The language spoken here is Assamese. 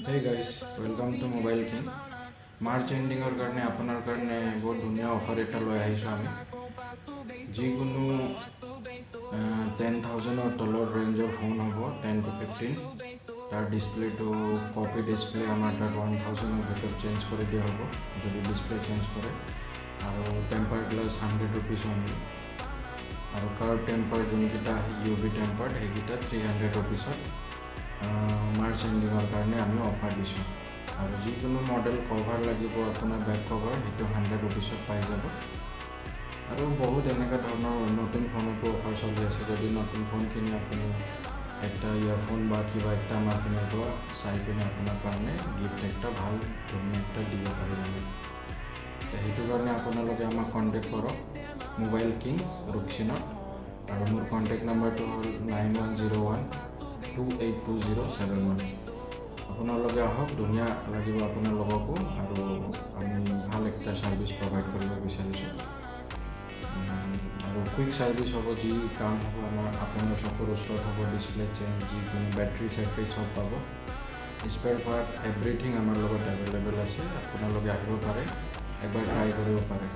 Hey guys, welcome to Mobile King. March এন্ডিংৰ কাৰণে আপোনাৰ কাৰণে বহুত ধুনীয়া অফাৰ এটা লৈ আহিছোঁ আমি যিকোনো 10,000ৰ তলৰ ৰেঞ্জৰ ফোন হ'ব 10 to 15 তাৰ ডিছপ্লেটো কপি ডিছপ্লে আমাৰ তাত 1,000ৰ ভিতৰত চেঞ্জ কৰি দিয়া হ'ব যদি ডিছপ্লে চেঞ্জ কৰে আৰু টেম্পাৰ গ্লাছ 100 rupees অনলি আৰু কাৰ্ভ টেম্পাৰ যোনকেইটা UV টেম্পাৰ সেইকেইটা 300 rupeesত মাৰ্চ এণ্ডিঙৰ কাৰণে আমি অফাৰ দিছোঁ আৰু যিকোনো মডেল কভাৰ লাগিব আপোনাৰ বেক কভাৰ সেইটো 100 rupeesত পাই যাব আৰু বহুত এনেকুৱা ধৰণৰ নতুন ফোনতো অফাৰ চলি আছে যদি নতুন ফোন কিনি আপুনি একটা ইয়াৰফোন বা কিবা একটা আমাৰ পিনৰ পৰা চাই পিনে আপোনাৰ কাৰণে গিফ্ট একটা ভাল ধুনীয়া একটা দিব পাৰিম আমি সেইটো কাৰণে আপোনালোকে আমাক কণ্টেক্ট কৰক মোবাইল কিং ৰুকচিনত আৰু মোৰ কণ্টেক্ট নম্বৰটো হ'ল 9101282071 আপোনালোকে আহক ধুনীয়া লাগিব আপোনালোককো আৰু আমি ভাল একটা সাৰ্ভিস প্ৰভাইড কৰিব বিচাৰিছোঁ আৰু কুইক সাৰ্ভিস হ'ব যি কাম হ'ব আমাৰ আপোনাৰ চকুৰ ওচৰত হ'ব ডিছপ্লে চেঞ্জ যিকোনো বেটাৰী চেটাৰী চব পাব স্পেয়াৰ পাৰ্ট এভৰিথিং আমাৰ লগত এভেইলেবল আছে আপোনালোকে আহিব পাৰে এবাৰ ট্ৰাই কৰিব পাৰে